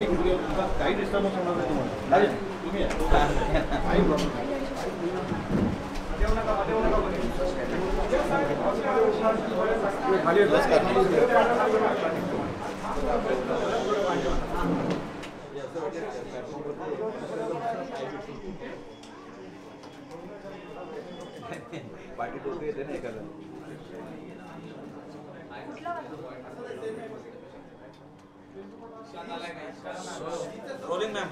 काही डिस्टर्बन्स होणार नाही तुम्हाला. तुम्ही काही प्रॉब्लेम खाली पार्टी टोपी येते ना एखादा. रोलिंग मॅम,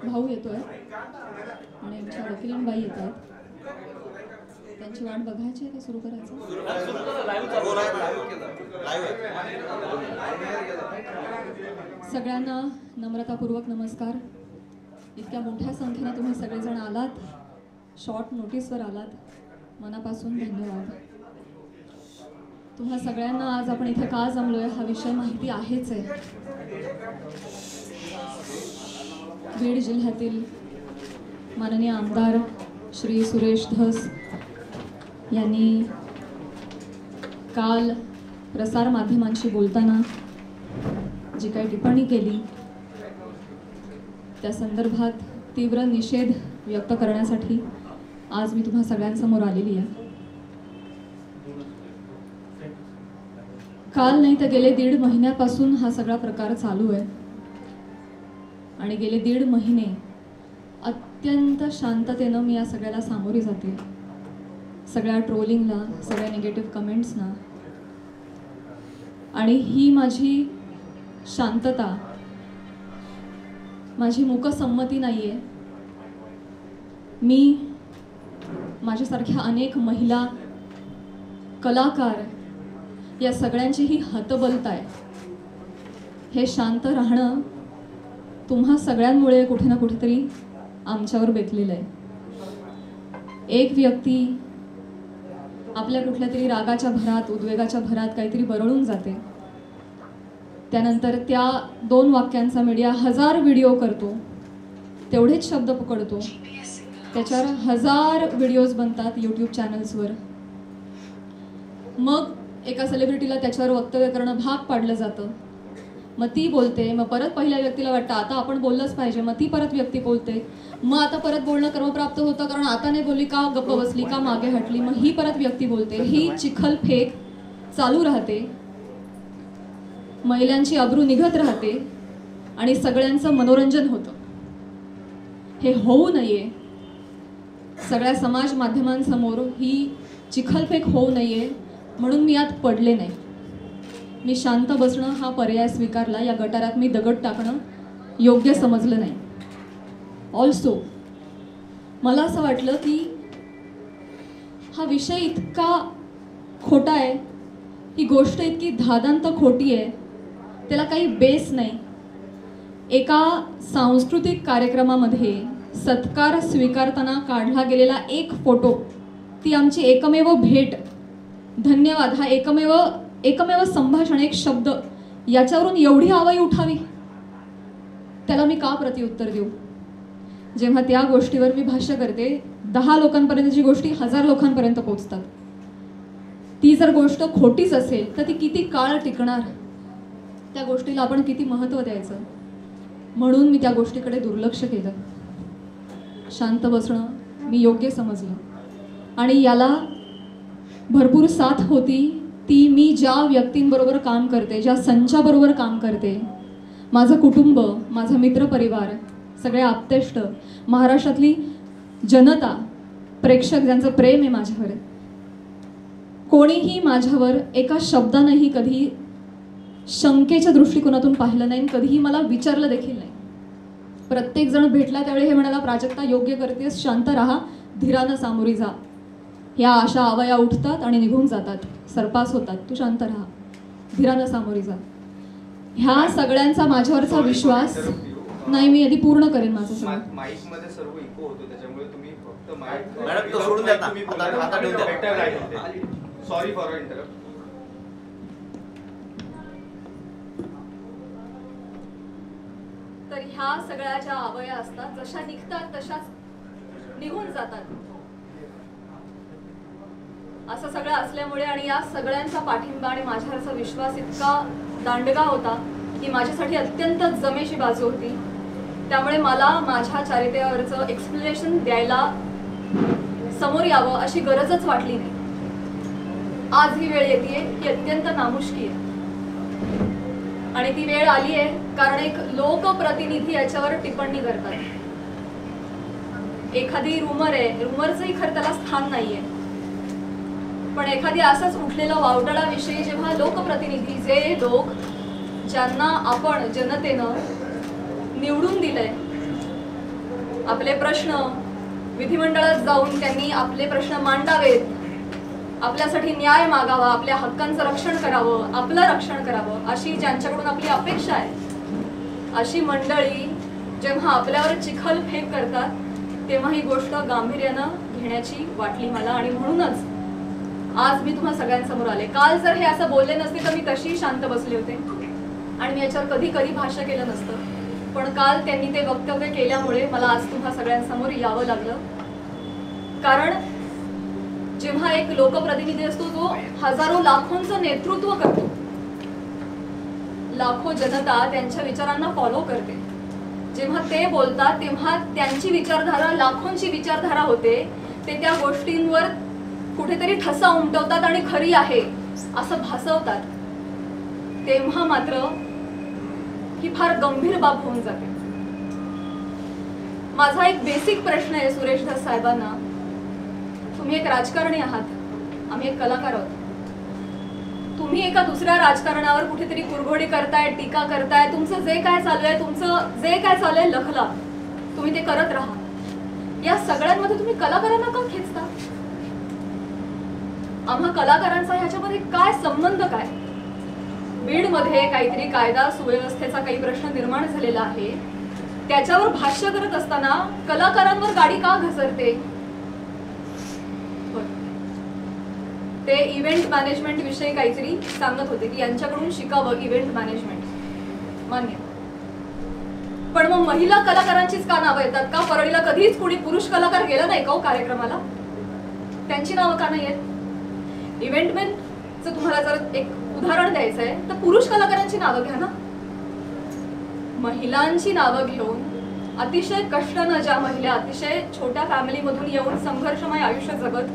भाऊ येतोय आणि आमच्या वकीलबाई येत आहेत. त्यांची वाट बघायची का सुरू करायचं? सगळ्यांना नम्रतापूर्वक नमस्कार. इतक्या मोठ्या संख्येने तुम्ही सगळेजण आलात, शॉर्ट नोटीसवर आलात, मनापासून धन्यवाद. तुम्हा सगळ्यांना आज आपण इथे का जमलोय हा विषय माहिती आहेच आहे. बीड जिल्ह्यातील माननीय आमदार श्री सुरेश धस यांनी काल प्रसारमाध्यमांशी बोलताना जी काही टिप्पणी केली त्या संदर्भात तीव्र निषेध व्यक्त करण्यासाठी आज मी तुम्हा सगळ्यांसमोर आलेली आहे. काल नाही तर गेले 1.5 महिन्यापासून हा सगळा प्रकार चालू आहे आणि गेले 1.5 महिने अत्यंत शांततेनं मी या सगळ्याला सामोरी जाते. सगळ्या ट्रोलिंगला, सगळ्या निगेटिव्ह कमेंट्सना. आणि ही माझी शांतता, माझी मूकसंमती नाही आहे. मी माझ्यासारख्या अनेक महिला, कलाकार या सगळ्यांचीही हतबलता आहे. हे शांत राहणं तुम्हा सगळ्यांमुळे कुठे ना कुठेतरी आमच्यावर बेतलेलं आहे. एक व्यक्ती आपल्या कुठल्या तरी रागाच्या भरात, उद्वेगाच्या भरात काहीतरी बरळून जाते. त्यानंतर त्या 2 वाक्यांचा मीडिया 1000 व्हिडिओ करतो, तेवढेच शब्द पकडतो, त्याच्यावर 1000 व्हिडिओज बनतात यूट्यूब चॅनल्सवर. मग एका सेलिब्रिटीला त्याच्यावर वक्तव्य करणं भाग पाडलं जातं. मग ती बोलते, मग परत पहिल्या व्यक्तीला वाटतं आता आपण बोललंच पाहिजे, मग ती परत व्यक्ती बोलते, मग आता परत बोलणं क्रमप्राप्त होतं कारण आता नाही बोलली का गप्प बसली का मागे हटली, मग ही परत व्यक्ती बोलते. ही चिखलफेक चालू राहते, महिलांची अब्रू निघत राहते आणि सगळ्यांचं मनोरंजन होतं. हे होऊ नये, सगळ्या समाज माध्यमांसमोर ही चिखलफेक होऊ नये म्हणून मी यात पडले नाही. मी शांत बसणं हा पर्याय स्वीकारला. या गटारात मी दगड टाकणं योग्य समजलं नाही. ऑल्सो मला असं वाटलं की हा विषय इतका खोटा आहे, ही गोष्ट इतकी धादांत खोटी आहे, त्याला काही बेस नाही. एका सांस्कृतिक कार्यक्रमामध्ये सत्कार स्वीकारताना काढला गेलेला एक फोटो, ती आमची एकमेव भेट, धन्यवाद, हा एकमेव संभाषण, एक शब्द, याच्यावरून एवढी आवई उठावी, त्याला मी का प्रत्युत्तर देऊ? जेव्हा त्या गोष्टीवर मी भाष्य करते 10 लोकांपर्यंतची गोष्टी 1000 लोकांपर्यंत पोहोचतात. ती जर गोष्ट खोटीच असेल तर ती किती काळ टिकणार, त्या गोष्टीला आपण किती महत्त्व द्यायचं. म्हणून मी त्या गोष्टीकडे दुर्लक्ष केलं. शांत बसणं मी योग्य समजलं आणि याला भरपूर साथ होती ती मी ज्या व्यक्तींबरोबर काम करते, ज्या संचाबरोबर काम करते, माझं कुटुंब, माझा मित्रपरिवार, सगळे आप्तेष्ट, महाराष्ट्रातली जनता, प्रेक्षक ज्यांचं प्रेम आहे माझ्यावर. कोणीही माझ्यावर एका शब्दानेही कधी शंकेच्या दृष्टिकोनातून पाहिलं नाही, कधीही मला विचारलं देखील नाही. प्रत्येक जण भेटला त्यावेळी हे म्हणाला, प्राजक्ता योग्य करतेस, शांत राहा, धीरानं सामोरी जा. ह्या अशा आवया उठतात आणि निघून जातात, सरपास होतात, तू शांत राहा, धीरानं सामोरी जा. ह्या सगळ्यांचा माझ्यावरचा विश्वास नाही. मी आधी पूर्ण करेन माझं सगळं. माईक मध्ये सर्व इको होतो, त्याच्यामुळे तुम्ही फक्त माईक मॅडम तो सोडून द्या ना, आता ठेवून द्या. Sorry for interrupt. तर ह्या सगळ्या ज्या आवया असतात जशा निघतात तशाच निघून जातात. असं सगळं असल्यामुळे आणि या सगळ्यांचा पाठिंबा आणि माझ्यावरचा विश्वास इतका दांडगा होता ही माझ्यासाठी अत्यंत जमेची बाजू होती. त्यामुळे मला माझ्या चारित्र्यावरचं एक्सप्लेनेशन द्यायला समोर यावं अशी गरजच वाटली नाही. आज ही वेळ येते ही अत्यंत नामुष्की आहे आणि ती वेळ आली आहे कारण एक लोकप्रतिनिधी याच्यावर टिप्पणी करतात. एखादी रूमर आहे, रूमरचंही खरं त्याला स्थान नाहीये, पण एखादी असाच उठलेला वावटळाविषयी जेव्हा लोकप्रतिनिधी, जे लोक ज्यांना आपण जनतेनं निवडून दिलंय, आपले प्रश्न विधिमंडळात जाऊन त्यांनी आपले प्रश्न मांडावेत, आपल्यासाठी न्याय मागावा, आपल्या हक्कांचं रक्षण करावं, आपलं रक्षण करावं अशी ज्यांच्याकडून आपली अपेक्षा आहे, अशी मंडळी जेव्हा आपल्यावर चिखलफेक करतात तेव्हा ही गोष्ट गांभीर्यानं घेण्याची वाटली मला. आणि म्हणूनच आज मी तुम्हा सगळ्यांसमोर आले. काल जर हे असं बोलले नसते तर मी तशी शांत बसले होते आणि मी याच्यावर कधी भाष्य केलं नसतं. पण काल त्यांनी ते वक्तव्य केल्यामुळे मला आज तुम्हा सगळ्यांसमोर यावं लागलं. कारण जेव्हा एक लोकप्रतिनिधी असतो जो हजारो लाखोंचं नेतृत्व करतो, लाखो जनता त्यांच्या विचारांना फॉलो करते, जेव्हा ते बोलतात तेव्हा त्यांची विचारधारा लाखोंची विचारधारा होते, ते त्या गोष्टींवर कुठेतरी ठसा उमटवतात आणि खरी आहे असं भासवतात, तेव्हा मात्र ही फार गंभीर बाब होऊन जाते. माझा एक बेसिक प्रश्न आहे सुरेश धस साहेबांना. तुम्ही एक राजकारणी आहात, आम्ही एक कलाकार आहोत. तुम्ही एका दुसऱ्या राजकारणावर कुठेतरी कुरघोडी करताय, टीका करताय, तुमचं जे काय चालू आहे, तुमचं जे काय चालू आहे लखला, तुम्ही ते करत राहा. या सगळ्यांमध्ये तुम्ही कलाकारांना का खेचता? आम्हा कलाकारांचा ह्याच्यामध्ये काय संबंध? काय बीडमध्ये काहीतरी कायदा सुव्यवस्थेचा काही प्रश्न निर्माण झालेला आहे, त्याच्यावर भाष्य करत असताना कलाकारांवर गाडी का घसरते? ते इव्हेंट मॅनेजमेंट विषयी काहीतरी सांगत होते की यांच्याकडून शिकावं इव्हेंट मॅनेजमेंट. मान्य, पण मग महिला कलाकारांचीच का नावं येतात? का परळीला कधीच कुणी पुरुष कलाकार गेला नाही का हो कार्यक्रमाला? त्यांची नावं का नाही आहेत? इव्हेंटमॅनचं तुम्हाला जर एक उदाहरण द्यायचं आहे तर पुरुष कलाकारांची नावं घ्या ना. महिलांची नावं घेऊन अतिशय कष्टानं ज्या महिला अतिशय छोट्या फॅमिलीमधून येऊन संघर्षमय आयुष्य जगत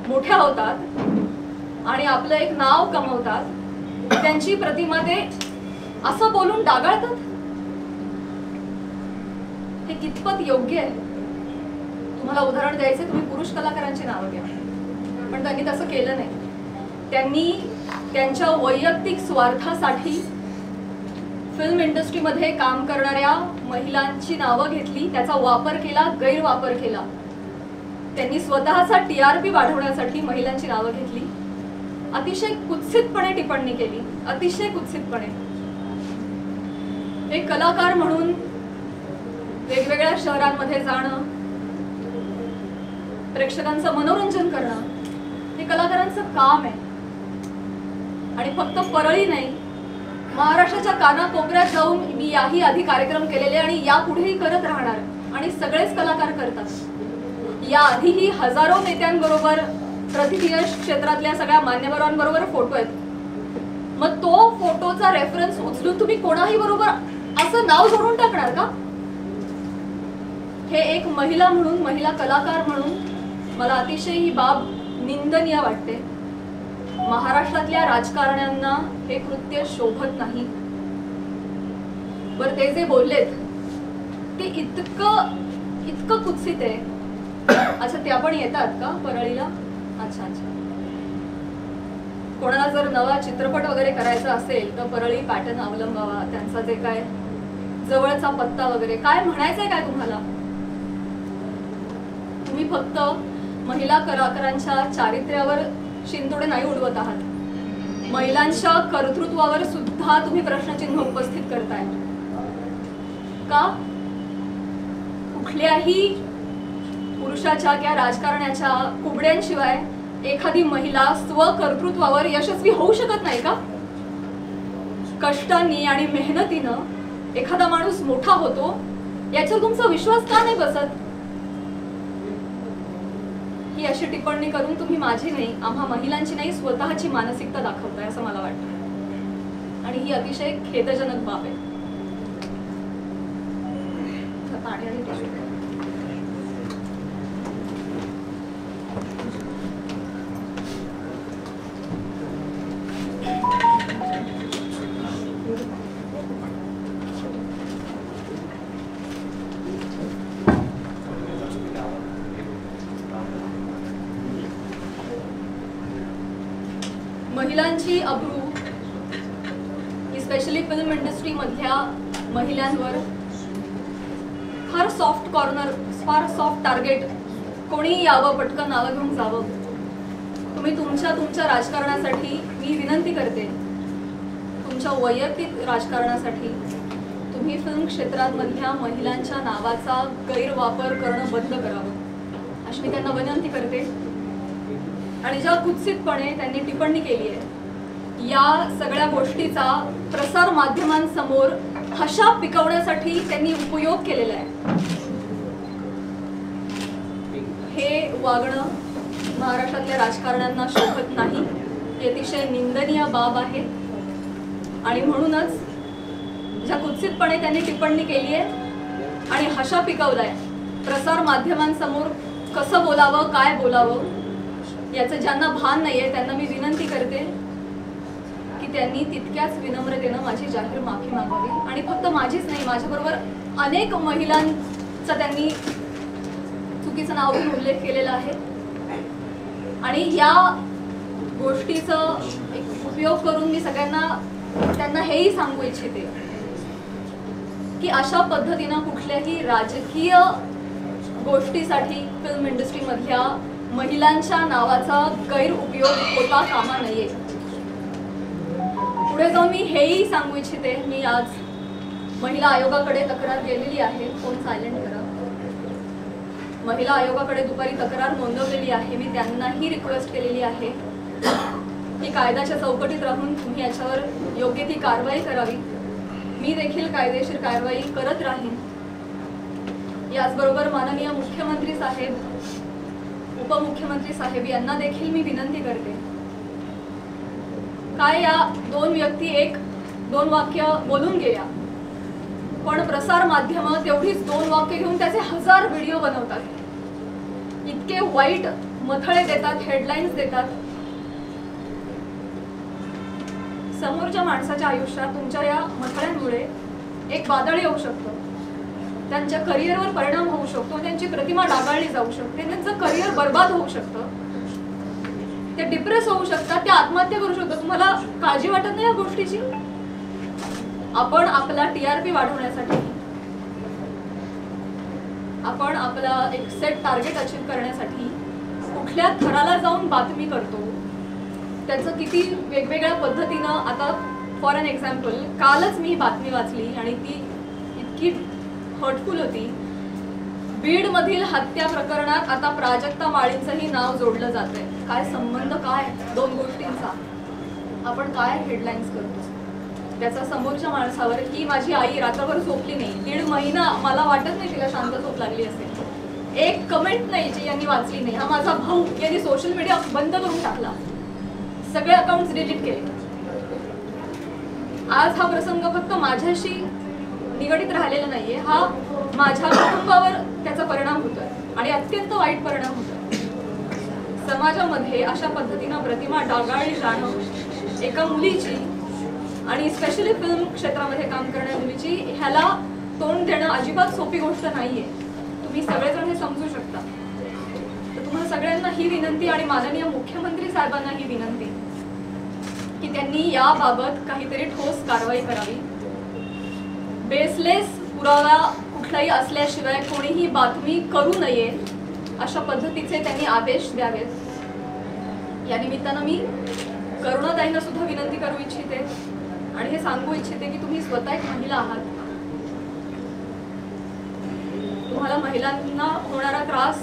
मोठ्या होतात आणि आपलं एक नाव कमवतात, त्यांची प्रतिमा ते असं बोलून डागाळतात. हे कितपत योग्य आहे? तुम्हाला उदाहरण द्यायचं, तुम्ही पुरुष कलाकारांची नावं घ्या, पण त्यांनी तसं केलं नाही. त्यांनी त्यांच्या वैयक्तिक स्वार्थासाठी फिल्म इंडस्ट्रीमध्ये काम करणाऱ्या महिलांची नावं घेतली, त्याचा वापर केला, गैरवापर केला. त्यांनी स्वतःचा TRP वाढवण्यासाठी महिलांची नावं घेतली, अतिशय कुत्सितपणे टिप्पणी केली, अतिशय कुत्सितपणे. एक कलाकार म्हणून वेगवेगळ्या शहरांमध्ये जाणं, प्रेक्षकांचं मनोरंजन करणं हे कलाकारांचं काम आहे. आणि फक्त परळी नाही, महाराष्ट्राच्या कानाकोपऱ्यात जाऊन मी याही आधी कार्यक्रम केलेले आणि यापुढेही करत राहणार आणि सगळेच कलाकार करतात. या आधीही हजारो नेत्यांबरोबर, प्रतिनिधी क्षेत्रातल्या सगळ्या मान्यवरांबरोबर फोटो आहेत. मग तो फोटोचा रेफरन्स उचलून तुम्ही कोणाही बरोबर असं नाव जोडून टाकणार का? हे एक महिला म्हणून, महिला कलाकार म्हणून मला अतिशय ही बाब निंदनीय वाटते. महाराष्ट्रातल्या राजकारण्यांना हे कृत्य शोभत नाही. बरं, ते जे बोललेत ते इतकं कुत्सित आहे. अच्छा, त्या पण येतात का परळीला? अच्छा अच्छा. कोणाला जर नवा चित्रपट वगैरे करायचा असेल तर परळी पॅटर्न अवलंबावा, त्यांचा जे काय जवळचा पत्ता वगैरे. काय म्हणायचंय काय तुम्हाला? तुम्ही फक्त महिला कलाकारांच्या चारित्र्यावर शिंतोडे नाही उडवत आहात, महिलांच्या कर्तृत्वावर सुद्धा तुम्ही प्रश्नचिन्ह उपस्थित करताय. का? कुठल्याही पुरुषाच्या किंवा राजकारण्याच्या कुबड्यांशिवाय एखादी महिला स्वकर्तृत्वावर यशस्वी होऊ शकत नाही का? कष्टांनी आणि मेहनतीनं एखादा माणूस मोठा होतो, याच्यावर तुमचा विश्वास का नाही बसत? ही अशी टिप्पणी करून तुम्ही माझी नाही, आम्हा महिलांची नाही, स्वतःची मानसिकता दाखवताय असं मला वाटतं. आणि ही अतिशय खेदजनक बाब आहे. पाणी आणि टिश्यू. महिलांची अब्रू, स्पेशली फिल्म इंडस्ट्री मधल्या महिलांवर फार सॉफ्ट कॉर्नर, फार सॉफ्ट टार्गेट, कोणी यावं पटकन नावं घेऊन जावं. तुम्ही तुमच्या राजकारणासाठी मी विनंती करते, तुमच्या वैयक्तिक राजकारणासाठी तुम्ही फिल्म क्षेत्रामधल्या महिलांच्या नावाचा गैरवापर करणं बंद करावं अशी मी त्यांना विनंती करते. आणि ज्या कुत्सितपणे त्यांनी टिप्पणी केली आहे, या सगळ्या गोष्टीचा प्रसार माध्यमांसमोर हशा पिकवण्यासाठी त्यांनी उपयोग केलेला आहे. हे वागणं महाराष्ट्रातल्या राजकारण्यांना शोभत नाही. ही अतिशय निंदनीय बाब आहे. आणि म्हणूनच ज्या कुत्सितपणे त्यांनी टिप्पणी केली आहे आणि हशा पिकवलाय, प्रसार माध्यमांसमोर कसं बोलावं, काय बोलावं याचं ज्यांना भान नाहीये त्यांना मी विनंती करते की त्यांनी तितक्याच विनम्रतेनं माझी जाहीर माफी मागावी. आणि फक्त माझीच नाही, माझ्याबरोबर अनेक महिलांचा त्यांनी चुकीचं नाव घेऊन उल्लेख केलेला आहे. आणि या गोष्टीचा एक उपयोग करून मी त्यांना हेही सांगू इच्छिते की अशा पद्धतीनं कुठल्याही राजकीय गोष्टीसाठी फिल्म इंडस्ट्रीमधल्या महिलांच्या नावाचा गैरउपयोग होता कामा नये. पुढे जाऊन मी हेही सांगू इच्छिते, मी आज महिला आयोगाकडे तक्रार केलेली आहे. फोन सायलेंट करा. महिला आयोगाकडे दुपारी तक्रार नोंदवलेली आहे. मी त्यांनाही रिक्वेस्ट केलेली आहे की कायद्याच्या चौकटीत राहून तुम्ही याच्यावर योग्य ती कारवाई करावी. मी देखील कायदेशीर कारवाई करत राहीन. याचबरोबर माननीय मुख्यमंत्री साहेब, उपमुख्यमंत्री साहेब यांना देखील मी विनंती करते, काय या दोन व्यक्ती एक दोन वाक्य बोलून गेल्या, पण प्रसार माध्यमं तेवढीच दोन वाक्य घेऊन त्याचे 1000 व्हिडिओ बनवतात. इतके वाईट मथळे देतात, हेडलाईन्स देतात. समोरच्या माणसाच्या आयुष्यात तुमच्या या मथळ्यांमुळे एक वादळ येऊ शकतं, त्यांच्या करिअरवर परिणाम होऊ शकतो, त्यांची प्रतिमा डागाळली जाऊ शकते, त्यांचं करिअर बर्बाद होऊ शकतं, ते डिप्रेस होऊ शकतात, ते आत्महत्या करू शकतात. तुम्हाला काळजी वाटत नाही या गोष्टीची? आपण आपला TRP वाढवण्यासाठी, आपण आपला एक सेट टार्गेट अचीव करण्यासाठी कुठल्या थराला जाऊन बातमी करतो, त्याचं किती वेगवेगळ्या पद्धतीनं. आता फॉर एन एक्झाम्पल, कालच मी ही बातमी वाचली आणि ती इतकी हर्टफुल होती. बीड मधील हत्या प्रकरणात आता प्राजक्ता माळींचंही नाव जोडलं जात आहे. काय संबंध, काय दोन गोष्टींचा? आपण काय हेडलाईन्स करतो त्याचा समोरच्या माणसावर. ही माझी आई रात्रभर झोपली नाही, 1.5 महिना, मला वाटत नाही तिला शांत झोप लागली असेल. एक कमेंट नाही जी यांनी वाचली नाही. हा माझा भाऊ, यांनी सोशल मीडिया बंद करून टाकला, सगळे अकाउंट्स डिलीट केले. आज हा प्रसंग फक्त माझ्याशी निगडीत राहिलेला नाहीये, हा माझ्या कुटुंबावर त्याचा परिणाम होतोय आणि अत्यंत वाईट परिणाम होतोय. समाजामध्ये अशा पद्धतीनं प्रतिमा डागाळली जाणं एका मुलीची, आणि स्पेशली फिल्म क्षेत्रामध्ये काम करणाऱ्या मुलीची, ह्याला तोंड देणं अजिबात सोपी गोष्ट नाहीये. तुम्ही सगळेजण हे समजू शकता. तर तुम्हाला सगळ्यांना ही विनंती आणि माननीय मुख्यमंत्री साहेबांना ही विनंती की त्यांनी याबाबत काहीतरी ठोस कारवाई करावी. बेसलेस पुरावा कुठलाही असल्याशिवाय कोणीही बातमी करू नये अशा पद्धतीचे त्यांनी आदेश द्यावेत. या निमित्तानं मी करुणाताईंना सुद्धा विनंती करू इच्छिते आणि हे सांगू इच्छिते की तुम्ही स्वतः एक महिला आहात. तुम्हाला महिलांना होणारा त्रास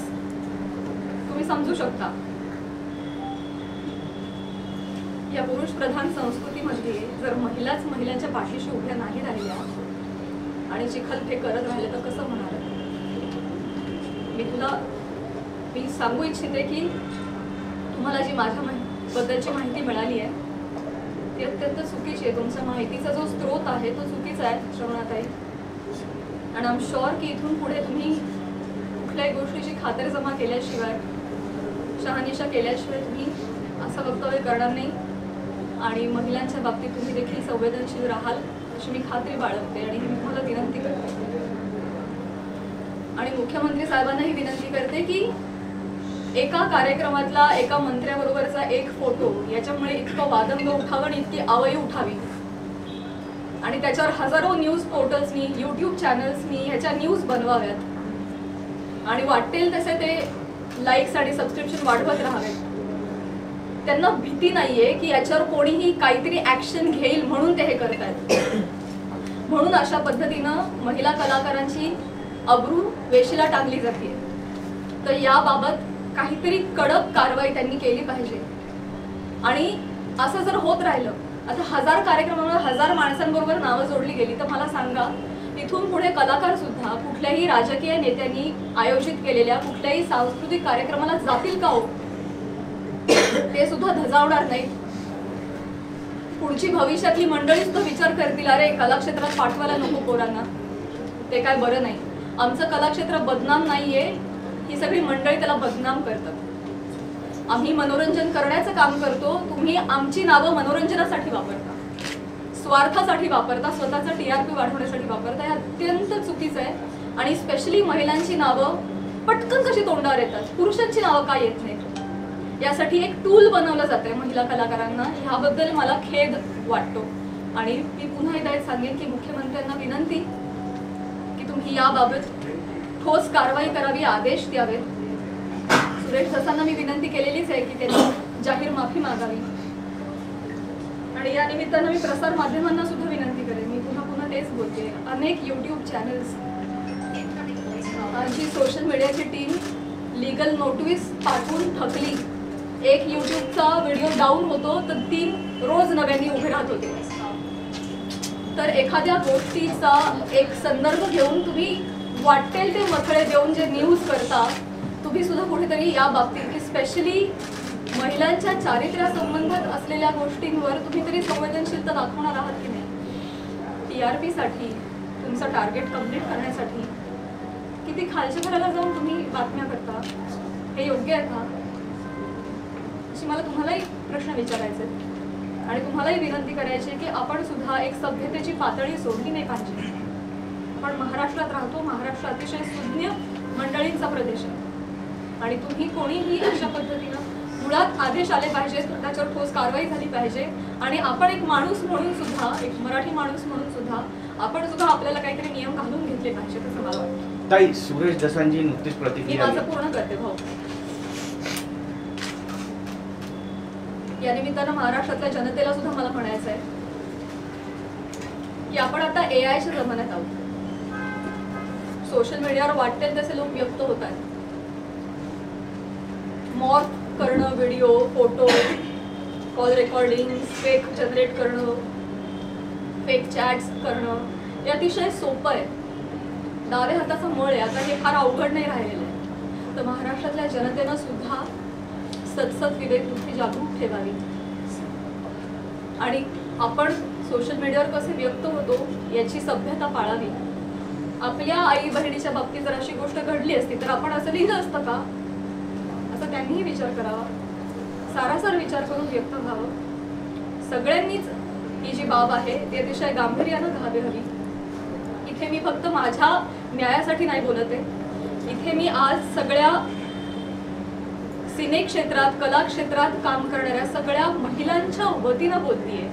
तुम्ही समजू शकता. या पुरुष प्रधान संस्कृतीमध्ये जर महिलाच महिलांच्या पाठीशी उभ्या नाही राहिल्या आणि चिखलफेक करत राहिले तर कसं होणार? मी सांगू इच्छिते की तुम्हाला जी माझ्या बद्दलची माहिती मिळाली आहे ती अत्यंत चुकीची आहे. तुमच्या माहितीचा जो स्रोत आहे तो चुकीचा आहे श्रवणाताई. आणि आय एम शुअर की इथून पुढे तुम्ही कुठल्याही गोष्टीची खातरजमा केल्याशिवाय, शहानिशा केल्याशिवाय तुम्ही असं वक्तव्य करणार नाही. आणि महिलांच्या बाबतीत तुम्ही देखील संवेदनशील राहाल अशी मी खात्री बाळगते आणि मी तुम्हाला विनंती करते. आणि मुख्यमंत्री साहेबांनाही विनंती करते की एका कार्यक्रमातला एका मंत्र्याबरोबरचा एक फोटो याच्यामुळे इतकं वादंग उठावं आणि इतकी आवई उठावी आणि त्याच्यावर हजारो न्यूज पोर्टल्सनी, यूट्यूब चॅनल्सनी ह्याच्या न्यूज बनवाव्यात आणि वाटेल तसे ते लाईक्स आणि सबस्क्रिप्शन वाढवत राहावेत. त्यांना भीती नाहीये की याच्यावर कोणीही काहीतरी ऍक्शन घेईल म्हणून ते हे करतायत. म्हणून अशा पद्धतीनं महिला कलाकारांची अब्रू वेशीला टांगली जाते. तर याबाबत काहीतरी कडक कारवाई त्यांनी केली पाहिजे. आणि असं जर होत राहिलं, आता 1000 कार्यक्रमांवर 1000 माणसांबरोबर नावं जोडली गेली, तर मला सांगा इथून पुढे कलाकार सुद्धा कुठल्याही राजकीय नेत्यांनी आयोजित केलेल्या कुठल्याही सांस्कृतिक कार्यक्रमाला जातील का हो? ते सुद्धा धजावणार नाही. पुढची भविष्यातली मंडळी सुद्धा विचार करतील, अरे कलाक्षेत्रात पाठवायला नको पोरांना, ते काय बरं नाही. आमचं कलाक्षेत्र बदनाम नाहीये, ही सगळी मंडळी त्याला बदनाम करतात. आम्ही मनोरंजन करण्याचं काम करतो, तुम्ही आमची नावं मनोरंजनासाठी वापरता, स्वार्थासाठी वापरता, स्वतःचा TRP वाढवण्यासाठी वापरता. हे अत्यंत चुकीचं आहे. आणि स्पेशली महिलांची नावं पटकन कशी तोंडावर येतात, पुरुषांची नावं का येत नाहीत, यासाठी एक टूल बनवलं जातंय महिला कलाकारांना. ह्याबद्दल मला खेद वाटतो. आणि मी पुन्हा एकदा सांगेन की मुख्यमंत्र्यांना विनंती की तुम्ही याबाबत ठोस कारवाई करावी, आदेश द्यावेत. सुरेश धसांना मी विनंती केलेलीच आहे की त्यांनी जाहीर माफी मागावी. आणि या निमित्तानं मी प्रसार माध्यमांना सुद्धा विनंती करेन, मी पुन्हा तेच बोलते, अनेक यूट्यूब चॅनल्स जी सोशल मीडियाची टीम लीगल नोटीस पाठवून थकली. एक यूट्यूबचा व्हिडिओ डाऊन होतो तर 3 रोज नव्याने उभे राहत होते. तर एखाद्या गोष्टीचा एक संदर्भ घेऊन तुम्ही वाटेल ते मथळे देऊन जे न्यूज करता, तुम्ही सुद्धा कुठेतरी या बाबतीत स्पेशली महिलांच्या चारित्र्यासंबंधात असलेल्या गोष्टींवर तुम्ही तरी संवेदनशीलता दाखवणार आहात की नाही? TRP साठी, तुमचं टार्गेट कम्प्लीट करण्यासाठी किती खालच्या घराला जाऊन तुम्ही बातम्या करता, हे योग्य आहे का? अशी मला तुम्हालाही प्रश्न विचारायचे आणि तुम्हालाही विनंती करायची की आपण सुद्धा एक सभ्यतेची पातळी सोडली नाही पाहिजे. आपण महाराष्ट्रात राहतो, महाराष्ट्र अतिशय सुज्ञ मंडळींचा प्रदेश आहे आणि तुम्ही कोणीही अशा पद्धतीनं मुळात आदेश आले पाहिजेत, त्याच्यावर ठोस कारवाई झाली पाहिजे. आणि आपण एक माणूस म्हणून सुद्धा, एक मराठी माणूस म्हणून सुद्धा आपण सुद्धा आपल्याला काहीतरी नियम घालून घेतले पाहिजेत असं मला वाटतं. ताई, सुरेश दसांची नुकतीच प्रतिक्रिया, मी माझं पूर्ण करते भाऊ. या निमित्तानं महाराष्ट्रातल्या जनतेला सुद्धा मला म्हणायचं आहे की आपण आता AIच्या जमान्यात आहोत. सोशल मीडियावर वाटेल तसे लोक व्यक्त होत आहेत. मॉर्फ करणं, video, photo, call recording, fake generate करणं, फेक चॅट्स करणं हे अतिशय सोपं आहे. डाव्या हाताचा मळ आहे. आता हे फार अवघड नाही राहिलेलं आहे. तर महाराष्ट्रातल्या जनतेनं सुद्धा सतसत विवेक बुद्धी जागरूक ठेवावी आणि आपण सोशल मीडियावर कसे व्यक्त होतो याची सभ्यता पाळावी. आपल्या आई बहिणीच्या बाबतीत जर अशी गोष्ट घडली असती तर आपण असं लिहिलं असतं का, असं त्यांनीही विचार करावा. सारासार विचार करून व्यक्त व्हावं. सगळ्यांनीच ही जी बाब आहे ती अतिशय गांभीर्यानं घ्यावी हवी. इथे मी फक्त माझ्या न्यायासाठी नाही बोलत आहे. इथे मी आज सगळ्या सिने क्षेत्रात, कला क्षेत्रात काम करणाऱ्या सगळ्या महिलांच्या वतीनं बोलतीये.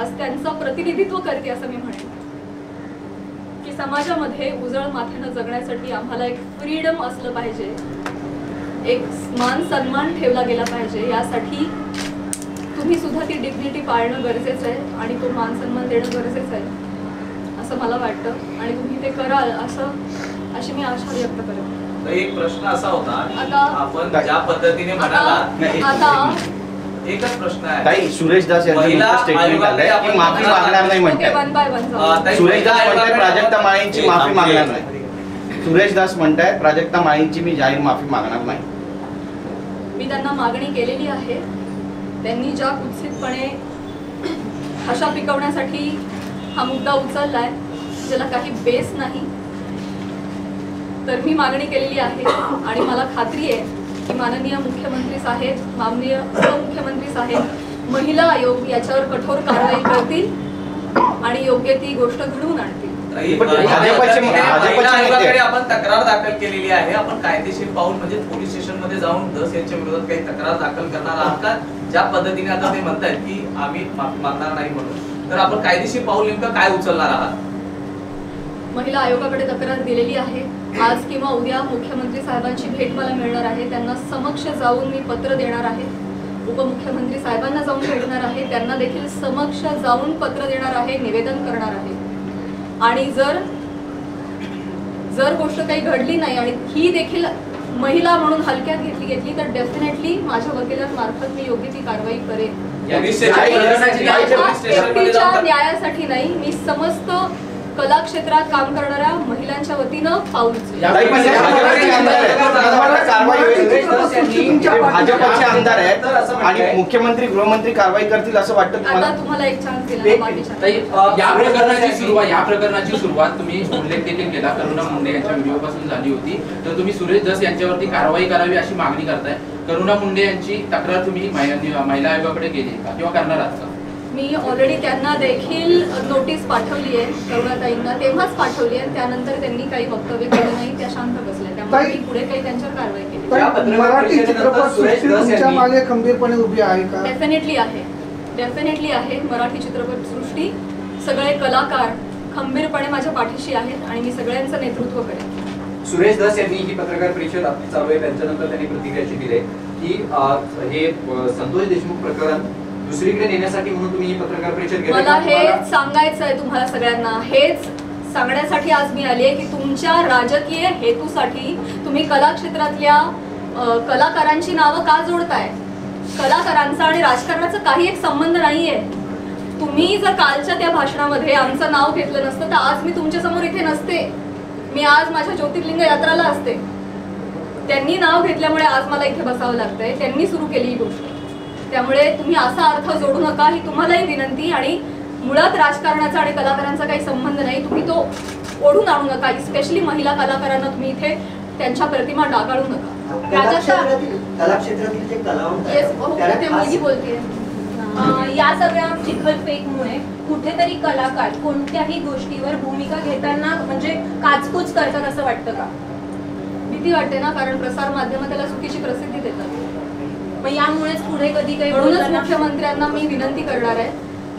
आज त्यांचं प्रतिनिधित्व करते असं मी म्हणेन की समाजामध्ये उजळ माथ्यानं जगण्यासाठी आम्हाला एक फ्रीडम असलं पाहिजे, एक मान सन्मान ठेवला गेला पाहिजे. यासाठी तुम्ही सुद्धा ती डिग्निटी पाळणं गरजेचं आहे आणि तो मान सन्मान देणं गरजेचं आहे असं मला वाटतं आणि तुम्ही ते कराल अशी मी आशा व्यक्त करते. एक प्रश्न असा होता, आता आपण ज्या पद्धतीने म्हणाला, आता एकच प्रश्न आहे ताई, सुरेश दास यांचं स्टेटमेंट आलंय की माफी मागणार नाही म्हणतात. सुरेश दास म्हणताय प्राजक्ता माळींची माफी मागणार नाही. सुरेश दास म्हणताय प्राजक्ता माळींची मी जाहीर माफी मागणार नाही. मी त्यांना मागणी केलेली आहे. त्यांनी ज्या कुत्सितपणे भाषा पिकवण्यासाठी हा मुद्दा उचललाय ज्याला काही बेस नाही. तर मी मागणी केलेली आहे आणि मला खात्री आहे की माननीय मुख्यमंत्री साहेब, माननीय उपमुख्यमंत्री साहेब, महिला आयोग याच्यावर कठोर कारवाई करतील आणि योग्य ती गोष्ट घडवून आणतील. आयोगाकडे आपण तक्रार दाखल केलेली आहे. आपण कायदेशीर पाऊल म्हणजे पोलीस स्टेशन मध्ये जाऊन धस यांच्या विरोधात काही तक्रार दाखल करणार आहात का? ज्या पद्धतीने आता ते म्हणतायत की आम्ही माफी मागणार नाही म्हणून, तर आपण कायदेशीर पाऊल नेमकं काय उचलणार आहात? महिला आयोगाकडे तक्रार दिलेली आहे. आज किंवा उद्या मुख्यमंत्री साहेबांची भेट मला मिळणार आहे. त्यांना समक्ष जाऊन मी पत्र देणार आहे. उपमुख्यमंत्री साहेबांना जाऊन भेटणार आहे. त्यांना देखील समक्ष जाऊन पत्र देणार आहे, निवेदन करणार आहे. आणि जर गोष्ट काही घडली नाही आणि ही देखील महिला म्हणून हलक्यात घेतली तर डेफिनेटली माझ्या वकिलांमार्फत मी योग्य ती कारवाई करेन. न्यायासाठी नाही, मी समस्त कला क्षेत्रात काम करणाऱ्या महिलांच्या वतीनं पाऊल भाजपचे आमदार आहेत आणि मुख्यमंत्री गृहमंत्री कारवाई करतील असं वाटतं तुम्हाला? तुम्हाला एक चान्स दिला. या प्रकरणाची सुरुवात तुम्ही उल्लेख देखील केला करुणा मुंडे यांच्या व्हिडिओ पासून झाली होती. तर तुम्ही सुरेश धस यांच्यावरती कारवाई करावी अशी मागणी करताय. करुणा मुंडे यांची तक्रार तुम्ही महिला आयोगाकडे केली का किंवा करणार आहात का? मी ऑलरेडी त्यांना देखील नोटीस पाठवली आहे, करुणाताईंना तेव्हाच पाठवली आहे. त्यानंतर त्यांनी काही वक्तव्य केलं नाही, त्या शांत बसल्या. त्यामुळे मी पुढे काही त्यांच्यावर कारवाई केली. मराठी चित्रपट सृष्टी तुमच्या मागे खंबीरपणे उभी आहे का? डेफिनेटली आहे, डेफिनेटली आहे. मराठी चित्रपट सृष्टी सगळे कलाकार खंबीरपणे माझ्या पाठीशी आहेत आणि मी सगळ्यांचं नेतृत्व करेन. सुरेश धस यांनी ही पत्रकार परिषद आपली चालू आहे, त्यांच्यानंतर त्यांनी प्रतिक्रिया दिली की हे संतोष देशमुख प्रकरण दुसरीकडे नेण्यासाठी म्हणून तुम्ही ही पत्रकार परिषद घेतली. मला हेच सांगायचं आहे तुम्हाला सगळ्यांना, हेच सांगण्यासाठी आज मी आली आहे की तुमच्या राजकीय हेतूसाठी तुम्ही कला क्षेत्रातल्या कलाकारांची नावं का जोडताय? कलाकारांचा आणि राजकारणाचा काही एक संबंध नाहीये. तुम्ही जर कालच्या त्या भाषणामध्ये आमचं नाव घेतलं नसतं तर आज मी तुमच्या समोर इथे नसते. मी आज माझ्या ज्योतिर्लिंग यात्राला असते. त्यांनी नाव घेतल्यामुळे आज मला इथे बसावं लागतंय. त्यांनी सुरू केली ही गोष्ट. त्यामुळे तुम्ही असा अर्थ जोडू नका, ही तुम्हालाही विनंती. आणि मुळात राजकारणाचा आणि कलाकारांचा काही संबंध नाही. तुम्ही तो ओढून आणू नका. स्पेशली महिला कलाकारांना तुम्ही इथे त्यांच्या प्रतिमा डागाळू नका. कला क्षेत्रातील जे कलावंत मुलगी बोलते. या सगळ्या चिखलफेकमुळे कुठेतरी कलाकार कोणत्याही गोष्टीवर भूमिका घेताना म्हणजे काचकूच करतात असं वाटतं का? भीती वाटते ना, कारण प्रसार माध्यम त्याला चुकीची प्रसिद्धी देतात. मग यामुळेच पुढे कधी काही म्हणूनच मुख्यमंत्र्यांना मी विनंती करणार आहे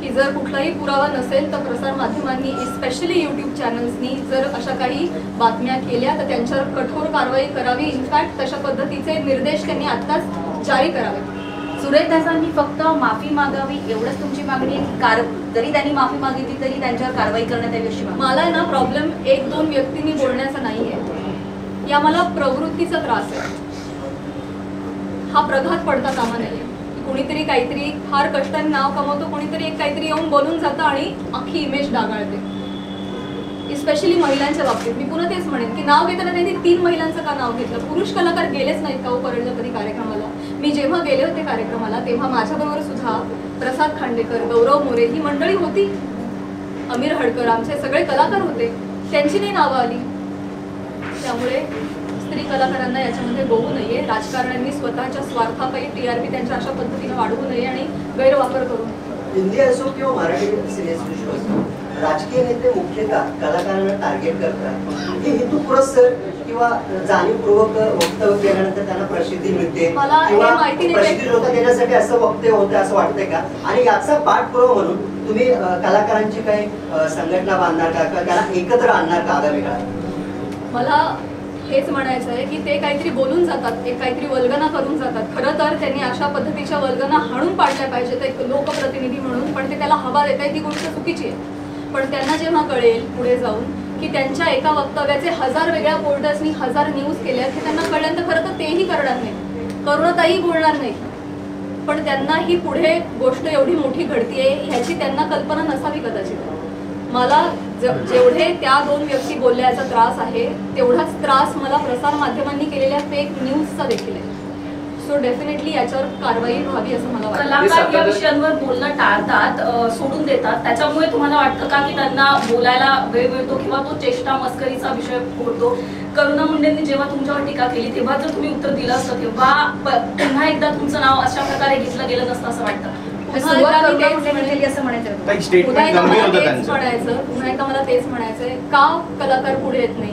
की जर कुठलाही पुरावा नसेल तर प्रसार माध्यमांनी स्पेशली युट्यूब चॅनल्सनी जर अशा काही बातम्या केल्या तर त्यांच्यावर कठोर कारवाई करावी. इनफॅक्ट तशा पद्धतीचे निर्देश त्यांनी आत्ताच जारी करावे. सुरेश धसांनी फक्त माफी मागावी एवढंच तुमची मागणी आहे? जरी त्यांनी माफी मागितली तरी त्यांच्यावर कारवाई करण्यात यावी अशी? मला ना प्रॉब्लेम एक दोन व्यक्तींनी बोलण्याचा नाहीये, या मला प्रवृत्तीचा त्रास आहे. हा प्रघात पडता कामा नये. कोणीतरी काहीतरी फार कष्टाने नाव कमवतो, कोणीतरी एक काहीतरी येऊन बोलून जातं आणि अख्खी इमेज डागाळते. स्पेशली महिलांच्या बाबतीत मी पुन्हा तेच म्हणेन की नाव घेताना त्यांनी 3 महिलांचं का नाव घेतलं? पुरुष कलाकार गेलेच नाहीत का हो परळलं कधी कार्यक्रमाला? मी जेव्हा गेले होते कार्यक्रमाला तेव्हा माझ्याबरोबर सुद्धा प्रसाद खांडेकर, गौरव मोरे ही मंडळी होती. अमीर हडकर, आमचे सगळे कलाकार होते. त्यांची नाही नावं आली. त्यामुळे स्त्री कलाकारांना याच्यामध्ये गोवू नये. राजकारण्यांनी स्वतःच्या स्वार्थापायी TRP त्यांच्या अशा पद्धतीने वाढवू नये आणि गैरवापर करू नये. हिंदी असो किंवा मराठी सिनेसृष्टी असो, राजकीय नेते मुख्यतः कलाकारांना टार्गेट करतात. हे हेतुपुरस्सर किंवा जाणीवपूर्वक वक्तव्य केल्यानंतर त्यांना प्रसिद्धी मिळते किंवा प्रसिद्धी होता देण्यासाठी असं वक्तव्य होतं असं वाटतंय का? आणि याचा पाठपुरावा म्हणून तुम्ही कलाकारांची काही संघटना बांधणार का, त्याला एकत्र आणणार का आगामी काळात? मला हेच म्हणायचं आहे की ते काहीतरी बोलून जातात, एक काहीतरी वल्गना करून जातात. खरं तर त्यांनी अशा पद्धतीच्या वल्गना हाणून पाडल्या पाहिजेत एक लोकप्रतिनिधी म्हणून, पण ते त्याला हवा देत आहे ती गोष्ट चुकीची आहे. पण त्यांना जेव्हा कळेल पुढे जाऊन की त्यांच्या एका वक्तव्याचे 1000 वेगळ्या पोर्टल्सनी 1000 न्यूज केल्या, हे त्यांना कळल्यानंतर खरं तर तेही करणार नाही, करुणाताई बोलणार नाही. पण त्यांना ही पुढे गोष्ट एवढी मोठी घडतीये ह्याची त्यांना कल्पना नसावी कदाचित. मला जेवढे त्या 2 व्यक्ती बोलल्याचा त्रास आहे तेवढाच त्रास मला प्रसार माध्यमांनी केलेल्या फेक न्यूजचा देखील आहे. सो डेफिनेटली याच्यावर कारवाई व्हावी असं मला वाटतं. कलाकार या विषयांवर बोलणं टाळतात, सोडून देतात, त्याच्यामुळे तुम्हाला वाटतं का की त्यांना बोलायला वेळ मिळतो किंवा तो चेष्टा मस्करीचा विषय होतो? करुणा मुंडेंनी जेव्हा तुमच्यावर टीका केली तेव्हा जर तुम्ही उत्तर दिलं असतं तेव्हा पुन्हा एकदा तुमचं नाव अशा प्रकारे घेतलं गेलं नसतं असं वाटतं? सुरुवात करुणा मुंडेंनी केली असं म्हणायचं. पुन्हा एकदा मला तेच म्हणायचंय, का कलाकार पुढे येत नाही?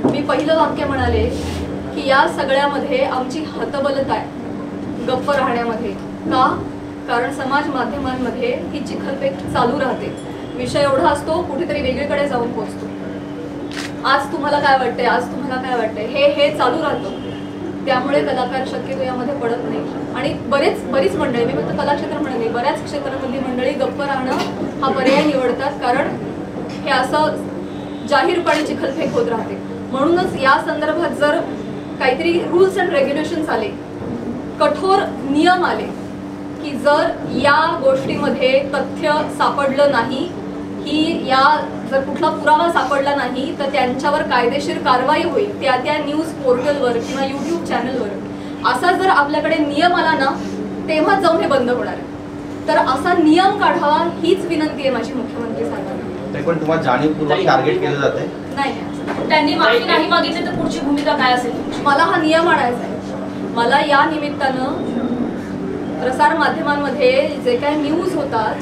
मी पहिलं वाक्य म्हणाले की या सगळ्यामध्ये आमची हतबलता आहे गप्प राहण्यामध्ये. का? कारण समाज माध्यमांमध्ये ही चिखलफेक चालू राहते. विषय एवढा असतो कुठेतरी वेगळीकडे जाऊन पोहोचतो. आज तुम्हाला काय वाटतंय, आज तुम्हाला काय वाटतंय, हे चालू राहतं. त्यामुळे कलाकार शक्यतो यामध्ये पडत नाही. आणि बरीच मंडळी, मी फक्त कलाक्षेत्र म्हणत नाही, बऱ्याच क्षेत्रामधली मंडळी गप्प राहणं हा पर्याय निवडतात, कारण हे असं जाहीरपणे चिखलफेक होत राहते. म्हणूनच या संदर्भात जर काहीतरी रूल्स अँड रेग्युलेशन्स आले, कठोर नियम आले की जर या गोष्टीमध्ये तथ्य सापडलं नाही, जर कुठला पुरावा सापडला नाही तर त्यांच्यावर कायदेशीर कारवाई होईल त्या न्यूज पोर्टलवर किंवा यूट्यूब चॅनलवर. असा जर आपल्याकडे नियम आला ना तेव्हाच जाऊन हे बंद होणार आहे. तर असा नियम काढावा हीच विनंती आहे माझी मुख्यमंत्री साहेबांना. पण तुम्हाला जाणीवपूर्वक टार्गेट केलं जाते? नाही, त्यांनी माफी नाही मागितली तर पुढची भूमिका काय असेल? मला हा नियम आणायचा आहे. मला या निमित्तानं प्रसार माध्यमांमध्ये जे काही न्यूज होतात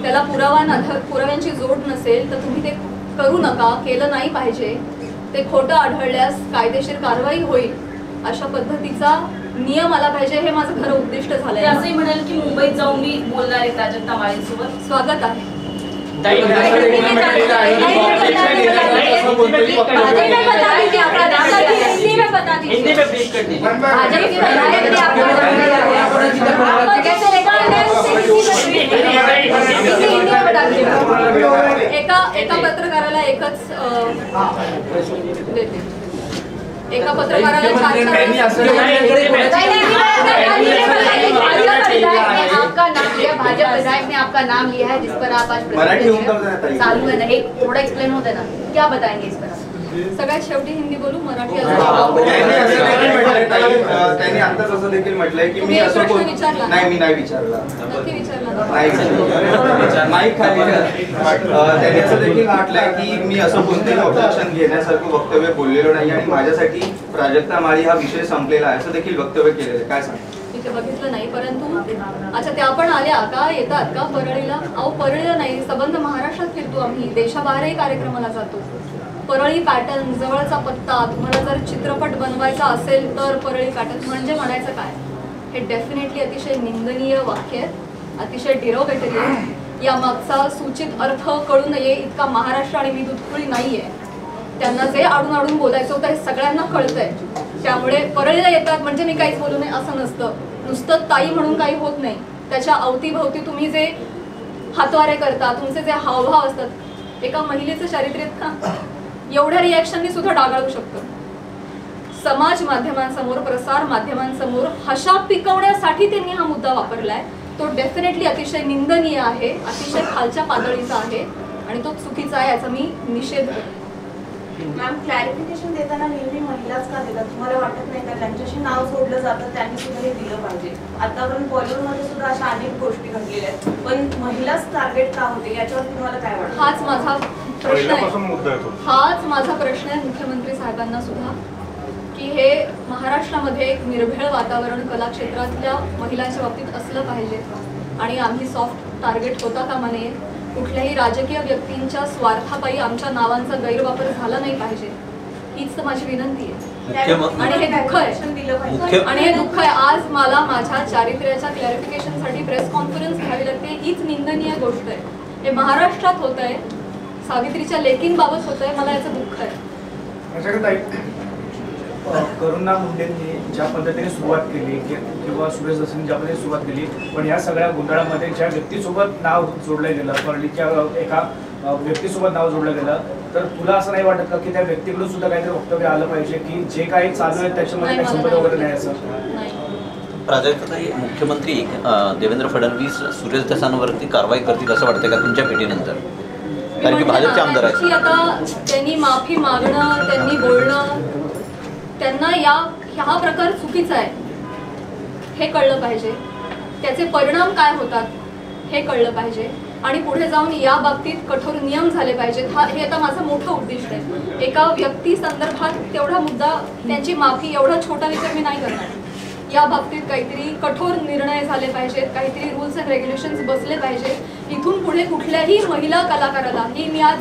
त्याला पुराव्यांची जोड नसेल तर तुम्ही ते करू नका, केलं नाही पाहिजे. ते खोटं आढळल्यास कायदेशीर कारवाई होईल अशा पद्धतीचा नियम आला पाहिजे. हे माझं खरं उद्दिष्ट झालंय. असंही म्हणाल की मुंबईत जाऊन मी बोलणार आहे प्राजक्ता माळींसोबत. स्वागत आहे. एका पत्रकाराला एका पत्रकाराला आपका नाम लिया, भाजपा विधायक ने आपका नाम लिया है जिस पर आप आज चालू है ना, एक थोड़ा एक्सप्लेन होता है ना, क्या बताएंगे इस पर? सगळ्यात शेवटी हिंदी बोलू, मराठी त्यांनी आताच असं देखील म्हटलंय की मी असं नाही विचारला माईक खाली. त्यांनी असं देखील म्हटलंय की मी असं कोणतेही ऑब्जेक्शन घेण्यासारखं वक्तव्य बोललेलो नाही आणि माझ्यासाठी प्राजक्ता माळी हा विषय संपलेला आहे असं देखील वक्तव्य केलेलं आहे. काय सांग? तिथे बघितलं नाही, परंतु अच्छा त्या पण आल्या का, येतात का परळीला? अहो परळीला नाही, संबंध महाराष्ट्रात फिरतो आम्ही, देशाबाहेरही कार्यक्रमाला जातो. परळी पॅटर्न जवळचा पत्ता, तुम्हाला जर चित्रपट बनवायचा असेल तर परळी पॅटर्न म्हणजे म्हणायचं काय? हे डेफिनेटली अतिशय निंदनीय वाक्य आहे, अतिशय डिरोगेटरी आहे. या मागचा सूचित अर्थ कळू नये इतका महाराष्ट्र आणि मी दुधखुळी नाहीये. त्यांना जे आडून बोलायचं होतं हे सगळ्यांना कळतंय. त्यामुळे परळीला येतात म्हणजे मी काहीच बोलू नये असं नसतं. नुसतं ताई म्हणून काही होत नाही. त्याच्या अवतीभवती तुम्ही जे हातवारे करता, तुमचे जे हावभाव असतात, एका महिलेचं चारित्र्य का एवढ्या रिॲक्शननी सुद्धा डागाळू शकतं. समाज माध्यमांसमोर, प्रसार माध्यमांसमोर हशा पिकवण्यासाठी त्यांनी हा मुद्दा वापरलाय. तो डेफिनेटली अतिशय निंदनीय आहे, अतिशय खालच्या पातळीचा आहे आणि तो चुकीचा आहे याचा मी निषेध करते. मॅम, क्लॅरिफिकेशन देताना नेहमी महिलाच का देतात? तुम्हाला वाटत नाही का त्यांच्याशी नाव जोडलं जातं, त्यांनी सुद्धा हे दिलं पाहिजे? आतापर्यंत बॉलिवूडमध्ये सुद्धा अशा अनेक गोष्टी घडलेल्या आहेत, पण महिलाच टार्गेट का होते याच्यावर तुम्हाला काय वाटतं? हाच माझा प्रश्न आहे मुख्यमंत्री साहेबांना सुद्धा, की हे महाराष्ट्रामध्ये एक निर्भेळ वातावरण कला क्षेत्रातल्या महिलांच्या बाबतीत असलं पाहिजे आणि आम्ही सॉफ्ट टार्गेट होता कामा नये. कुठल्याही राजकीय व्यक्तींच्या स्वार्थापायी आमच्या नावांचा गैरवापर झाला नाही पाहिजे, हीच तर माझी विनंती आहे. आणि हे दुःख आहे, आज मला माझ्या चारित्र्याच्या क्लॅरिफिकेशनसाठी प्रेस कॉन्फरन्स घ्यावी लागते. हीच निंदनीय गोष्ट आहे. हे महाराष्ट्रात होत आहे, सावित्रीच्या लेकींबाबत होत आहे. मला याचं दुःख आहे. करुणा मुंडेंनी ज्या पद्धतीने सुरुवात केली किंवा सुरेश दसनी ज्या पद्धतीने सुरुवात केली, पण या सगळ्या गोंधळामध्ये ज्या व्यक्तीसोबत नाव जोडलं गेलं, परळीच्या एका व्यक्तीसोबत नाव जोडलं गेलं, तर तुला असं नाही वाटत का की त्या व्यक्तीकडून सुद्धा काहीतरी वक्तव्य आलं पाहिजे की जे काही चालू आहे त्याच्यामध्ये काही संबंध वगैरे नाही? असं प्राजक्ताताई, मुख्यमंत्री देवेंद्र फडणवीस सुरेश दसांवरती कारवाई करतील असं वाटतं का तुमच्या भेटीनंतर? कारण की भाजपचे आमदार आहेत. आता त्यांनी माफी मागणं, त्यांनी बोलणं, त्यांना हा प्रकार चुकीचा आहे हे कळलं पाहिजे, त्याचे परिणाम काय होतात हे कळलं पाहिजे आणि पुढे जाऊन या बाबतीत कठोर नियम झाले पाहिजेत. हे आता माझं मोठं उद्दिष्ट आहे. एका व्यक्ती संदर्भात तेवढा मुद्दा, त्यांची माफी, एवढा छोटा विचार मी नाही करणार. या बाबतीत काहीतरी कठोर निर्णय झाले पाहिजेत, काहीतरी रूल्स अँड रेग्युलेशन्स बसले पाहिजेत. इथून पुढे कुठल्याही महिला कलाकाराला, ही मी आज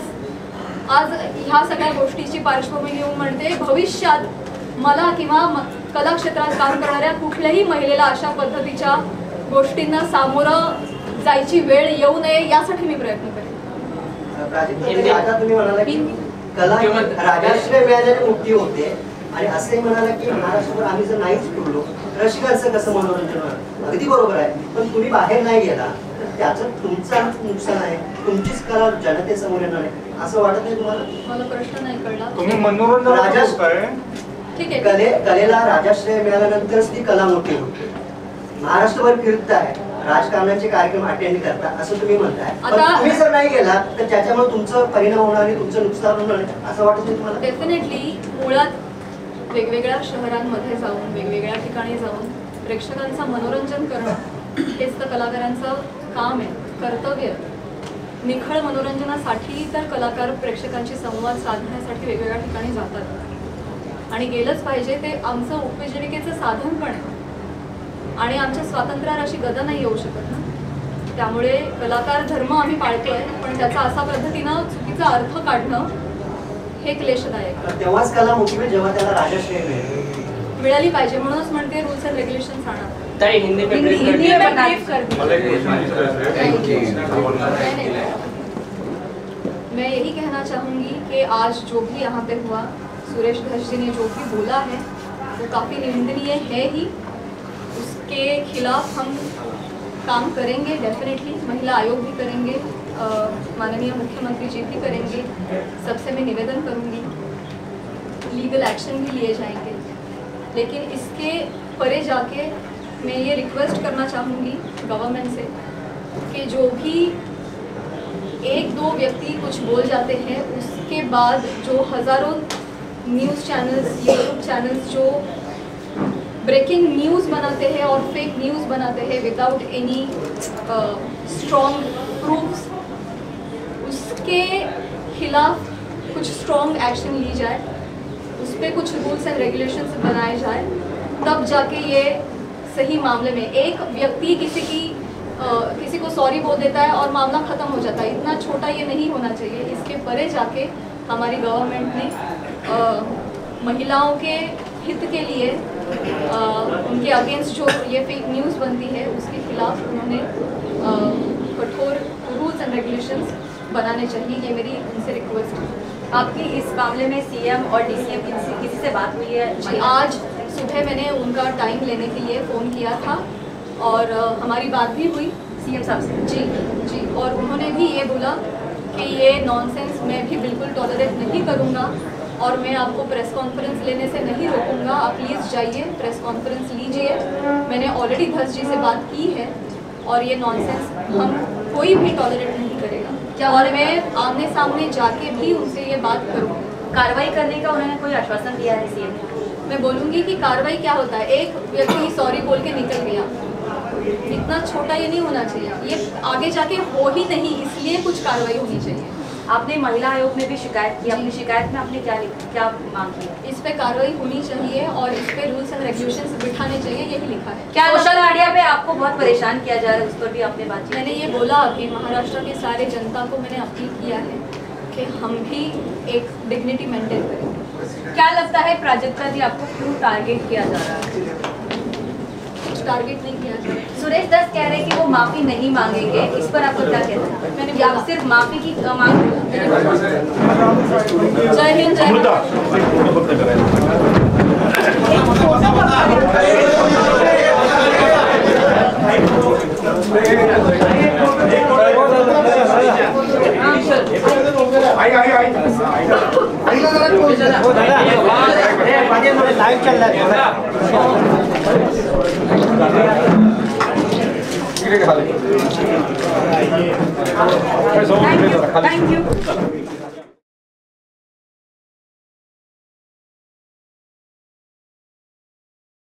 ह्या सगळ्या गोष्टीची पार्श्वभूमी घेऊन म्हणते, भविष्यात मला किंवा कला क्षेत्रात काम करणाऱ्या कुठल्याही महिलेला अशा पद्धतीच्या गोष्टींना सामोरं जायची वेळ येऊ नये यासाठी मी प्रयत्न करेन. आता तुम्ही म्हणाला की कला राजाश्रय मिळाल्याने मुक्ती होते आणि असंही म्हणाला की महाराष्ट्रभर आम्ही जर नाहीच फिरलो रसिकांचं कसं मनोरंजन होणार. अगदी बरोबर आहे, पण तुम्ही बाहेर नाही गेला तर त्याचं तुमचं नुकसान आहे, तुमचीच कला जनतेसमोर येणार आहे असं वाटत नाही तुम्हाला? मला प्रश्न नाही कळला. तुम्ही मनोरंजन ठीक आहे, कलेला राजाश्रय मिळाल्यानंतरच ती कला मोठी होते. महाराष्ट्रभर फिरताय, राजकारणाचे कार्यक्रम अटेंड करता असं तुम्ही म्हणताय, पण तुम्ही जर नाही गेला तर त्याच्यामुळे तुमचं परिणाम होणार आणि तुमचं नुकसान होणार असं वाटत नाही तुम्हाला? डेफिनेटली मुळात वेगवेगळ्या शहरांमध्ये जाऊन, वेगवेगळ्या ठिकाणी जाऊन प्रेक्षकांचं मनोरंजन करणं हेच तर कलाकारांचं काम आहे, कर्तव्य. निखळ मनोरंजनासाठी तर कलाकार प्रेक्षकांशी संवाद साधण्यासाठी वेगवेगळ्या ठिकाणी जातात आणि गेलंच पाहिजे. ते आमचं उपजीविकेचं साधन पण आहे आणि आमच्या स्वातंत्र्यावर अशी गदा नाही येऊ शकत ना. त्यामुळे कलाकार धर्म आम्ही पाळतोय, पण त्याचा असा पद्धतीनं चुकीचा अर्थ काढणं हे क्लेशदायक. तेव्हाच कला मोठी होईल जेव्हा त्याला राजाश्रय मिळाली पाहिजे. म्हणूनच म्हणते रूल्स अँड रेग्युलेशन्स आणा. हिंदी में मैं यही कहना चाहूँगी कि आज जो भी यहाँ पे हुआ, सुरेश धस जी ने जो भी बोला है वो काफ़ी निंदनीय है ही. उसके खिलाफ हम काम करेंगे डेफिनेटली. महिला आयोग भी करेंगे, माननीय मुख्यमंत्री जी भी करेंगे. सबसे मैं निवेदन करूँगी, लीगल एक्शन भी लिए जाएंगे. लेकिन इसके परे जाके मैं ये रिक्वेस्ट करना चाहूँगी गवर्नमेंट से कि जो भी एक दो व्यक्ति कुछ बोल जाते हैं, उसके बाद जो हज़ारों न्यूज़ चैनल्स, यूट्यूब चैनल्स जो ब्रेकिंग न्यूज़ बनाते हैं और फेक न्यूज़ बनाते हैं विदाउट एनी स्ट्रॉन्ग प्रूफ्स, उसके खिलाफ कुछ स्ट्रॉन्ग एक्शन ली जाए, उस पर कुछ रूल्स एंड रेगुलेशंस बनाए जाए. तब जाके ये सही मामले में एक व्यक्ति किसी को सॉरी बोल देता है और मामला ख़त्म हो जाता है. इतना छोटा ये नहीं होना चाहिए. इसके परे जाके हमारी गवर्नमेंट ने महिलाओं के हित के लिए उनके अगेंस्ट जो ये फेक न्यूज़ बनती है उसके खिलाफ उन्होंने कठोर रूल्स एंड रेगुलेशंस बनाने चाहिए. ये मेरी उनसे रिक्वेस्ट है. आपकी इस मामले में सीएम और डीसीएम किसी से बात हुई है? जी, आज सुबह मैंने उनका टाइम लेने के लिए फ़ोन किया था और हमारी बात भी हुई सीएम साहब से. जी, और उन्होंने भी ये बोला कि ये नॉनसेंस मैं भी बिल्कुल टॉलरेट नहीं करूँगा और मैं आपको प्रेस कॉन्फ्रेंस लेने से नहीं रोकूंगा. आप प्लीज़ जाइए, प्रेस कॉन्फ्रेंस लीजिए. मैंने ऑलरेडी धस जी से बात की है और ये नॉनसेंस हम कोई भी टॉलरेट नहीं करेगा. क्या और मैं आमने सामने जाके भी उनसे ये बात करूँगी. कार्रवाई करने का उन्होंने कोई आश्वासन दिया है सीएम ने? मैं बोलूँगी कि कार्रवाई क्या होता है. एक व्यक्ति सॉरी बोल के निकल गया, इतना छोटा ये नहीं होना चाहिए. ये आगे जाके हो ही नहीं, इसलिए कुछ कार्रवाई होनी चाहिए. आपने महिला आयोग में भी शिकायत की, अपनी शिकायत में आपने क्या मांग की? इस पे कार्रवाई होनी चाहिए और इस पे रूल्स एंड रेगुलेशंस बिठाने चाहिए, यही लिखा है. क्या सोशल मीडिया पे आपको बहुत परेशान किया जा रहा है, उस पर भी आपने बात की? मैंने ये बोला कि महाराष्ट्र के सारे जनता को मैंने अपील किया है कि हम भी एक डिग्निटी मेंटेन करेंगे. क्या लगता है प्राजक्ता जी, आपको क्यों टारगेट किया जा रहा है? टारगेट नहीं किया जा रहा. सुरेश दस कह रहे हैं कि वो माफी नहीं मांगेंगे, इस पर आपको क्या कहना है? मैंने आप सिर्फ माफी की मांग. जय हिंद, जय लाइव चल रहा है. Thank you.